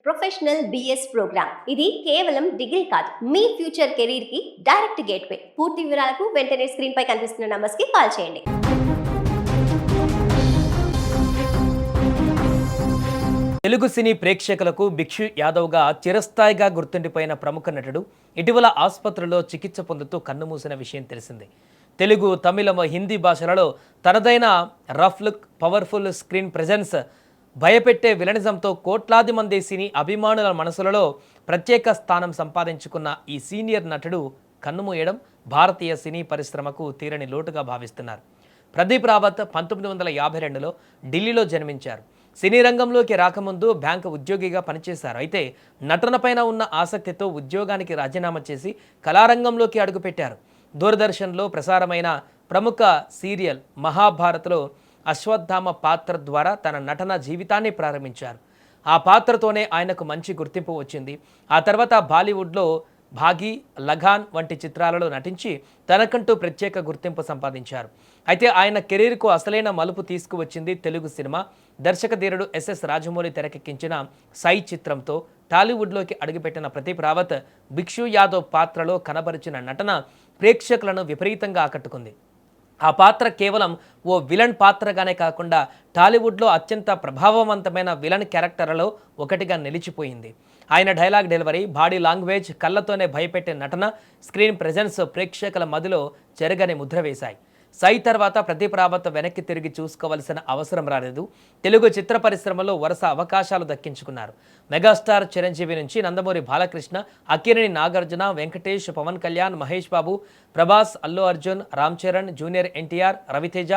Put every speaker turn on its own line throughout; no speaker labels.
Professional BS programme ఇది కేవలం degree కాదు మీ ఫ్యూచర్ కెరీర్ కి డైరెక్ట్ గేట్వే. పూర్తి వివరాలకు వెంటనే స్క్రీన్ పై కనిపిస్తున్న నంబర్స్ కి కాల్ చేయండి.
తెలుగు సినీ ప్రేక్షకులకు భిక్షు యాదవ్గా చిరస్థాయిగా గుర్తుండిపోయిన ప్రముఖ నటుడు ఇటీవల ఆసుపత్రిలో చికిత్స పొందుతూ కన్నుమూసిన విషయం తెలిసిందే. తెలుగు, తమిళం, హిందీ భాషలలో తనదైన rough look, powerful screen presence, భయపెట్టే విలనిజంతో కోట్లాది మంది సినీ అభిమానుల మనసులలో ప్రత్యేక స్థానం సంపాదించుకున్న ఈ సీనియర్ నటుడు కన్నుమూయడం భారతీయ సినీ పరిశ్రమకు తీరని లోటుగా భావిస్తున్నారు. ప్రదీప్ రావత్ 1952లో ఢిల్లీలో జన్మించారు. సినీ రంగంలోకి రాకముందు బ్యాంకు ఉద్యోగిగా పనిచేశారు. అయితే నటనపైన ఉన్న ఆసక్తితో ఉద్యోగానికి రాజీనామా చేసి కళారంగంలోకి అడుగుపెట్టారు. దూరదర్శన్లో ప్రసారమైన ప్రముఖ సీరియల్ మహాభారత్లో అశ్వత్థామ పాత్ర ద్వారా తన నటన జీవితాన్ని ప్రారంభించారు. ఆ పాత్రతోనే ఆయనకు మంచి గుర్తింపు వచ్చింది. ఆ తర్వాత బాలీవుడ్లో భాగి, లగాన్ వంటి చిత్రాలలో నటించి తనకంటూ ప్రత్యేక గుర్తింపు సంపాదించారు. అయితే ఆయన కెరీర్కు అసలైన మలుపు తీసుకువచ్చింది తెలుగు సినిమా. దర్శకధీరుడు ఎస్ఎస్ రాజమౌళి తెరకెక్కించిన సై చిత్రంతో టాలీవుడ్లోకి అడుగుపెట్టిన ప్రదీప్ రావత్ భిక్షు యాదవ్ పాత్రలో కనబరిచిన నటన ప్రేక్షకులను విపరీతంగా ఆకట్టుకుంది. ఆ పాత్ర కేవలం ఓ విలన్ పాత్రగానే కాకుండా టాలీవుడ్లో అత్యంత ప్రభావవంతమైన విలన్ క్యారెక్టర్లలో ఒకటిగా నిలిచిపోయింది. ఆయన డైలాగ్ డెలివరీ, బాడీ లాంగ్వేజ్, కళ్ళతోనే భయపెట్టే నటన, స్క్రీన్ ప్రెజెన్స్ ప్రేక్షకుల మదిలో చెరగని ముద్ర వేశాయి. సై తర్వాత ప్రదీప్ రావత్ వెనక్కి తిరిగి చూసుకోవాల్సిన అవసరం రాలేదు. తెలుగు చిత్ర పరిశ్రమలో వరుస అవకాశాలు దక్కించుకున్నారు. మెగాస్టార్ చిరంజీవి నుంచి నందమూరి బాలకృష్ణ, అక్కినేని నాగార్జున, వెంకటేష్, పవన్ కళ్యాణ్, మహేష్ బాబు, ప్రభాస్, అల్లు అర్జున్, రామ్ చరణ్, జూనియర్ ఎన్టీఆర్, రవితేజ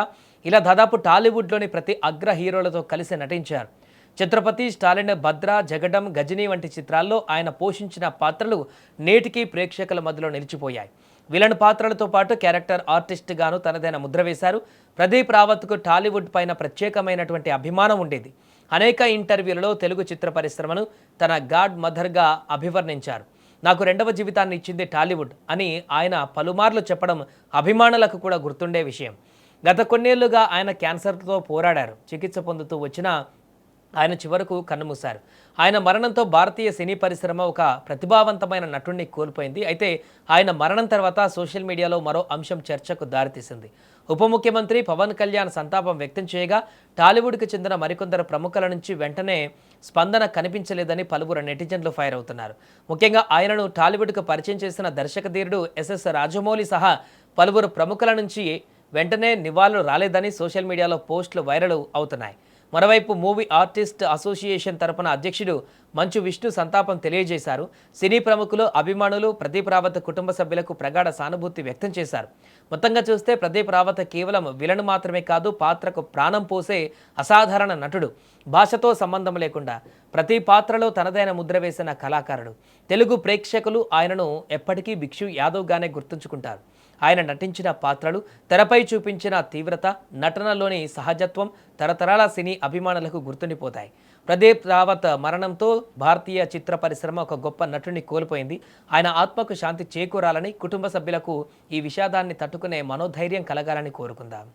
ఇలా దాదాపు టాలీవుడ్లోని ప్రతి అగ్ర హీరోలతో కలిసి నటించారు. ఛత్రపతి, స్టాలిన్, భద్ర, జగడం, గజనీ వంటి చిత్రాల్లో ఆయన పోషించిన పాత్రలు నేటికీ ప్రేక్షకుల మధ్యలో నిలిచిపోయాయి. విలన్ పాత్రలతో పాటు క్యారెక్టర్ ఆర్టిస్ట్ గాను తనదైన ముద్ర వేశారు. ప్రదీప్ రావత్కు టాలీవుడ్ పైన ప్రత్యేకమైనటువంటి అభిమానం ఉండేది. అనేక ఇంటర్వ్యూలలో తెలుగు చిత్ర పరిశ్రమను తన గాడ్ మదర్గా అభివర్ణించారు. నాకు రెండవ జీవితాన్ని ఇచ్చింది టాలీవుడ్ అని ఆయన పలుమార్లు చెప్పడం అభిమానులకు కూడా గుర్తుండే విషయం. గత కొన్నేళ్లుగా ఆయన క్యాన్సర్తో పోరాడారు. చికిత్స పొందుతూ వచ్చిన ఆయన చివరకు కన్నుమూశారు. ఆయన మరణంతో భారతీయ సినీ పరిశ్రమ ఒక ప్రతిభావంతమైన నటుడిని కోల్పోయింది. అయితే ఆయన మరణం తర్వాత సోషల్ మీడియాలో మరో అంశం చర్చకు దారితీసింది. ఉప ముఖ్యమంత్రి పవన్ కళ్యాణ్ సంతాపం వ్యక్తం చేయగా టాలీవుడ్కి చెందిన మరికొందరు ప్రముఖుల నుంచి వెంటనే స్పందన కనిపించలేదని పలువురు నెటిజన్లు ఫైర్ అవుతున్నారు. ముఖ్యంగా ఆయనను టాలీవుడ్కు పరిచయం చేసిన దర్శకధీరుడు ఎస్ఎస్ రాజమౌళి సహా పలువురు ప్రముఖుల నుంచి వెంటనే నివాళులు రాలేదని సోషల్ మీడియాలో పోస్టులు వైరల్ అవుతున్నాయి. మరోవైపు మూవీ ఆర్టిస్ట్ అసోసియేషన్ తరపున అధ్యక్షుడు మంచు విష్ణు సంతాపం తెలియజేశారు. సినీ ప్రముఖులు, అభిమానులు ప్రదీప్ రావత్ కుటుంబ సభ్యులకు ప్రగాఢ సానుభూతి వ్యక్తం చేశారు. మొత్తంగా చూస్తే ప్రదీప్ రావత్ కేవలం విలన్ మాత్రమే కాదు, పాత్రకు ప్రాణం పోసే అసాధారణ నటుడు. భాషతో సంబంధం లేకుండా ప్రతి పాత్రలో తనదైన ముద్ర వేసిన కళాకారుడు. తెలుగు ప్రేక్షకులు ఆయనను ఎప్పటికీ భిక్షు యాదవ్గానే గుర్తుంచుకుంటారు. ఆయన నటించిన పాత్రలు, తెరపై చూపించిన తీవ్రత, నటనలోని సహజత్వం తరతరాల సినీ అభిమానులకు గుర్తుండిపోతాయి. ప్రదీప్ రావత్ మరణంతో భారతీయ చిత్ర పరిశ్రమ ఒక గొప్ప నటుడిని కోల్పోయింది. ఆయన ఆత్మకు శాంతి చేకూరాలని, కుటుంబ సభ్యులకు ఈ విషాదాన్ని తట్టుకునే మనోధైర్యం కలగాలని కోరుకుందాం.